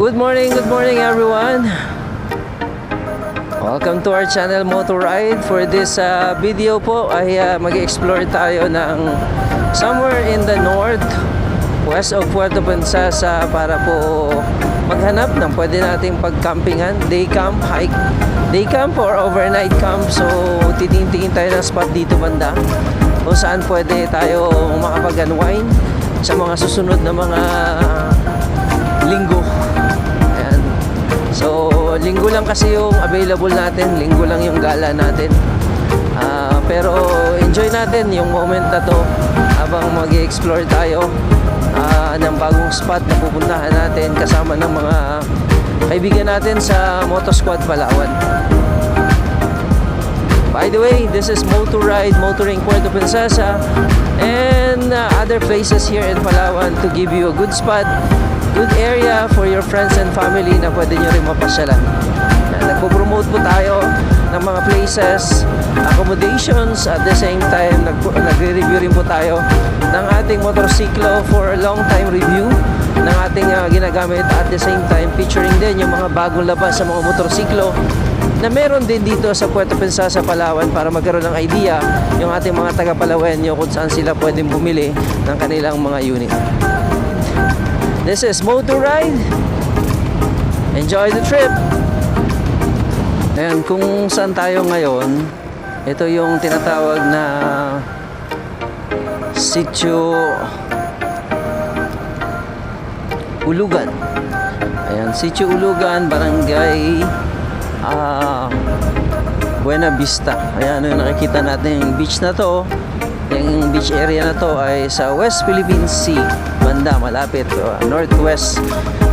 Good morning everyone. Welcome to our channel Moto Ride. For this video po ay mag-explore tayo ng somewhere in the north west of Puerto Princesa para po maghanap ng pwede nating pagcampingan, day camp, hike, day camp or overnight camp. So titingin tayo ng spot dito banda kung saan pwede tayo makapag-unwind sa mga susunod na mga linggo. Ayan. So linggo lang kasi yung available natin, linggo lang yung gala natin. Pero enjoy natin yung moment na to habang mag-explore tayo ng bagong spot na pupuntahan natin kasama ng mga kaibigan natin sa Moto Squad Palawan. By the way, this is Moto Ride, Motoring Puerto Princesa and other places here in Palawan to give you a good spot, good area for your friends and family na pwede nyo rin mapasyalan. Nagpo-promote po tayo ng mga places, accommodations, at the same time nagre-review rin po tayo ng ating motorsiklo for a long time review ng ating ginagamit, at the same time featuring din yung mga bagong labas sa mga motorsiklo na meron din dito sa Puerto Princesa, Palawan, para magkaroon ng idea yung ating mga taga-Palawenyo kung saan sila pwedeng bumili ng kanilang mga unit. This is Moto Ride. Enjoy the trip. Ayan, kung saan tayo ngayon, ito yung tinatawag na Sitio Ulugan. Ayan, Sitio Ulugan, Barangay Buena Vista. Ayan, yung nakikita natin yung beach na to. Yung beach area na to ay sa West Philippine Sea banda, malapit Northwest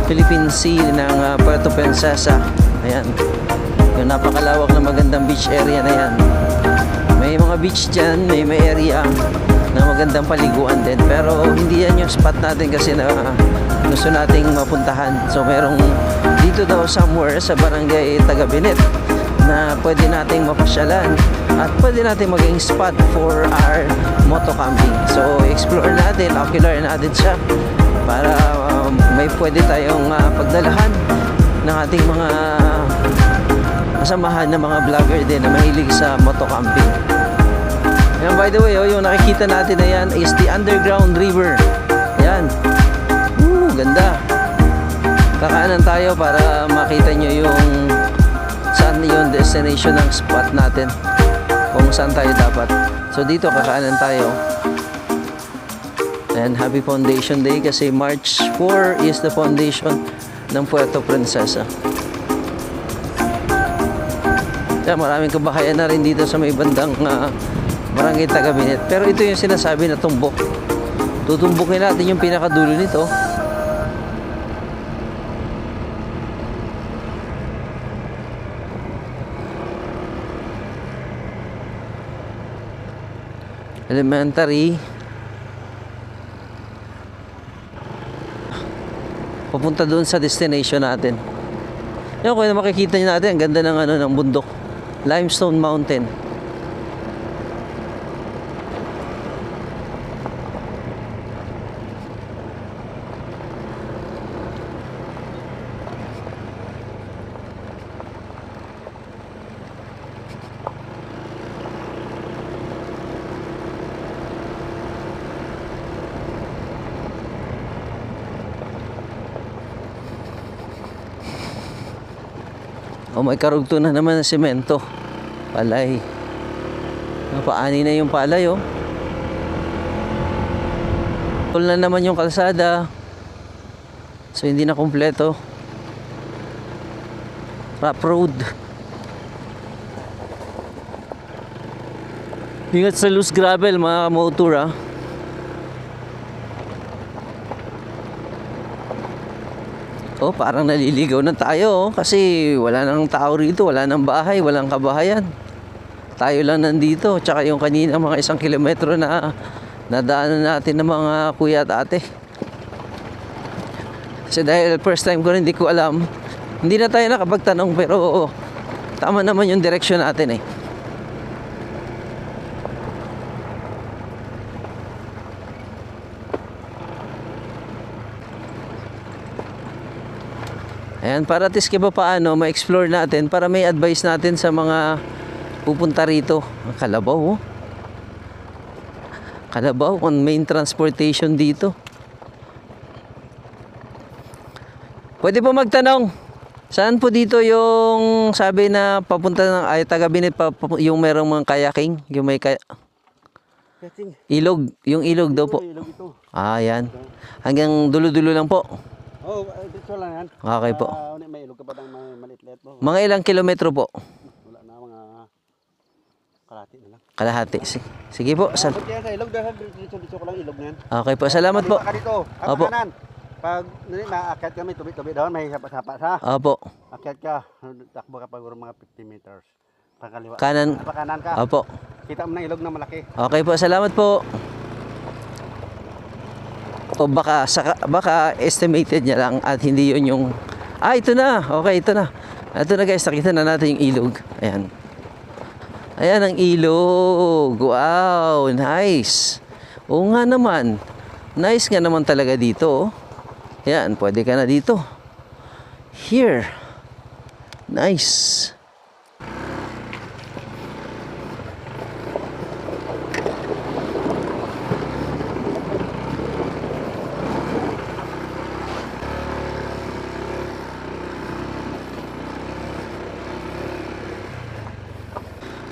Philippine Sea ng Puerto Princesa. Ayan, yung napakalawak na magandang beach area na yan. May mga beach dyan, may area na magandang paliguan din, pero hindi yan yung spot natin kasi na gusto nating mapuntahan. So merong dito daw somewhere sa barangay Tagabinet na pwede nating mapasyalan at pwede nating maging spot for our moto camping. So explore natin, ocular natin siya para may pwede tayong pagdalahan ng ating mga kasamahan na mga vlogger din na mahilig sa moto camping. And by the way, yung nakikita natin na yan is the underground river. Yan. Ganda. Kakaanan tayo para makita nyo yung saan yung destination ng spot natin, kung saan tayo dapat. So dito kakaanan tayo. And happy Foundation Day kasi March 4 is the foundation ng Puerto Princesa. Kaya maraming kabahayan na rin dito sa may bandang Barangay Tagabinet. Pero ito yung sinasabi na tumbok. Tutumbukin natin yung pinakadulo nito. Elementary. Papunta doon sa destination natin. Yung kung makikita niyo natin, ang ganda ng ng bundok. Limestone Mountain. May karugto na naman ng semento. Palay. Napaani na yung palay, oh. Tol na naman yung kalsada. So hindi na kumpleto. Rough road. Ingat sa loose gravel, mga motor, ah. Oh, parang naliligaw na tayo, kasi wala nang tao rito, wala nang bahay, walang kabahayan. Tayo lang nandito, tsaka yung kanina mga 1 kilometro na nadaanan natin ng mga kuya at ate. Kasi dahil first time ko rin, hindi ko alam. Hindi na tayo nakapagtanong, pero tama naman yung direksyon natin eh. Ayan, para at least pa paano ma-explore natin, para may advice natin sa mga pupunta rito. Ang Kalabaw, oh. Kalabaw, ang main transportation dito. Pwede po magtanong, saan po dito yung sabi na papunta ng ay taga Binit yung merong mga kayaking, yung may ilog, yung ilog daw po. Ilog ito. Ah, yan. Hanggang dulo-dulo lang po. Oh, dito lang yan. Okay po. May ilog ka pa ng maliit-liit mo. Mga ilang kilometro po? Wala na, mga kalahati na lang. Kalahati. Sige po. Punta yan sa ilog, dahil dito ko lang ilog na yan. Okay po. Salamat po. Ka dito. Opo. Kanan. Pag maakyat kami, tubi-tubi doon, may sapa-sapa sa. Opo. Akyat ka, takbo ka pa mga 50 meters. Pagkaliwa. Kanan. Pakanan ka. Opo. Kita mo ng ilog na malaki. Okay po. Salamat po. O baka estimated niya lang at hindi yun yung ito na. Okay, ito na. Ito na guys, nakita na natin yung ilog. Ayan. Ayan ang ilog. Wow, nice. Oo nga naman. Nice nga naman talaga dito. Oh. Ayan, pwede ka na dito. Here. Nice.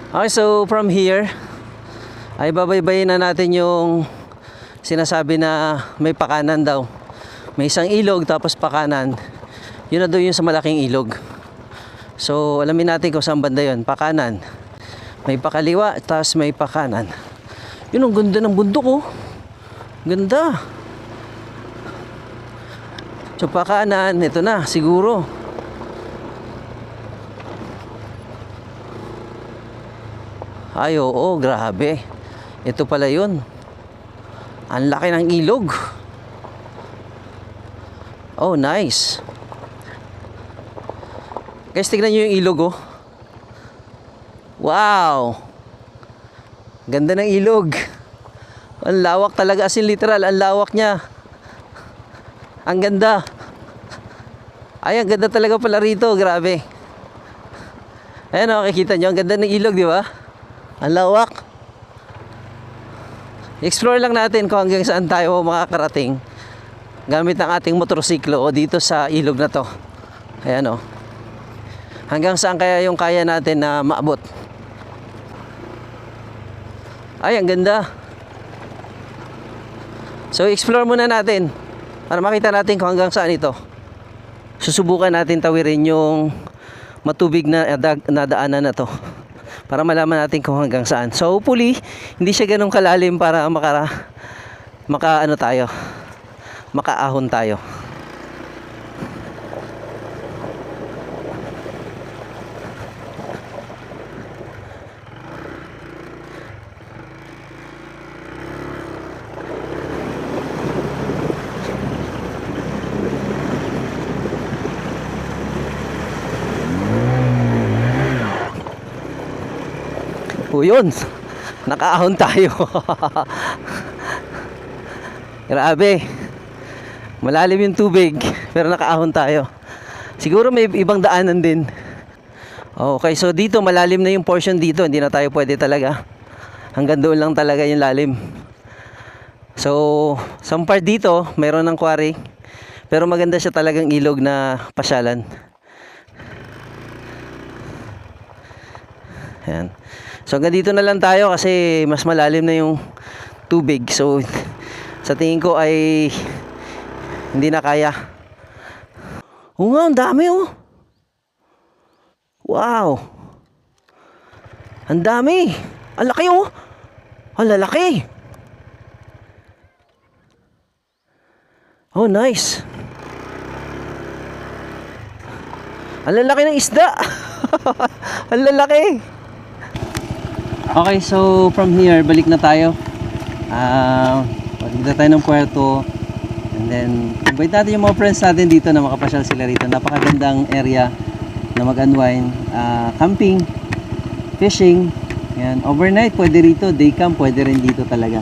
Okay, so from here ay babaybayin na natin yung sinasabi na may pakanan daw. May isang ilog tapos pakanan. Yun na daw yung sa malaking ilog. So alamin natin kung saan banda yun. Pakanan. May pakaliwa tapos may pakanan. Yun ang ganda ng bundok, oh. Ganda. So pakanan, ito na siguro. Ay, oo, grabe. Ito pala yun. Ang laki ng ilog. Oh, nice. Guys, tignan nyo yung ilog, oh. Wow. Ganda ng ilog. Ang lawak talaga, as in literal, ang lawak niya. Ang ganda. Ay, ang ganda talaga pala rito, grabe. Ayan, nakikita nyo, ang ganda ng ilog, di ba? Ang lawak. Explore lang natin kung hanggang saan tayo makakarating gamit ang ating motorsiklo o dito sa ilog na to. Ayan, o. Hanggang saan kaya yung kaya natin na maabot. Ay, ang ganda. So, explore muna natin para makita natin kung hanggang saan ito. Susubukan natin tawirin yung matubig na daanan na to para malaman natin kung hanggang saan. So hopefully hindi siya ganun kalalim para makaahon tayo. O yun, nakaahon tayo. Grabe. Malalim yung tubig, pero nakaahon tayo. Siguro may ibang daanan din. Okay, so dito malalim na yung portion dito, hindi na tayo pwede talaga. Hanggang doon lang talaga yung lalim. So, some part dito, mayroon ng quarry. Pero maganda siya talagang ilog na pasyalan. Ayan. So hanggang dito na lang tayo kasi mas malalim na yung tubig. So sa tingin ko ay hindi na kaya. Oo nga, ang dami, oh. Wow. Ang dami. Ang laki, oh. Ang lalaki. Oh, nice. Ang lalaki ng isda. Ang lalaki. Okay, so from here, balik na tayo. Balik na tayo ng puerto. And then, invite natin yung mga friends natin dito na makapasyal sila rito. Napakagandang area na mag-unwind. Camping, fishing. Yan. Overnight, pwede rito. Day camp, pwede rin dito talaga.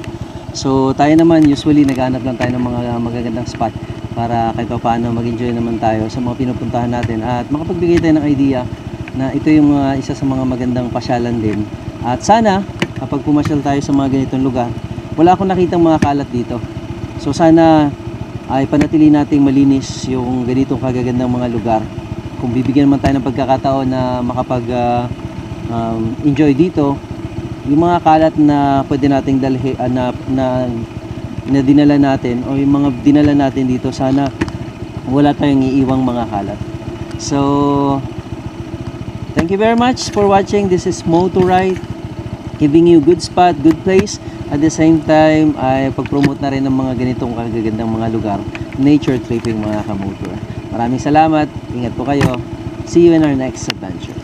So, tayo naman, usually, naghanap lang tayo ng mga magagandang spot para kahit pa paano mag-enjoy naman tayo sa mga pinupuntahan natin at makapagbigay tayo ng idea na ito yung isa sa mga magandang pasyalan din. At sana kapag pumasyal tayo sa mga ganitong lugar, wala akong nakitang mga kalat dito. So sana ay panatili nating malinis yung ganitong kagagandang mga lugar. Kung bibigyan man tayo ng pagkakataon na enjoy dito, yung mga kalat na pwede nating dalhin na dinala natin o yung mga dinala natin dito, sana wala tayong iiwang mga kalat. So thank you very much for watching. This is Motoride, giving you good spot, good place. At the same time ay pag-promote na rin ng mga ganitong kagagandang mga lugar, nature tripping mga kamotor. Maraming salamat, ingat po kayo. See you in our next adventure.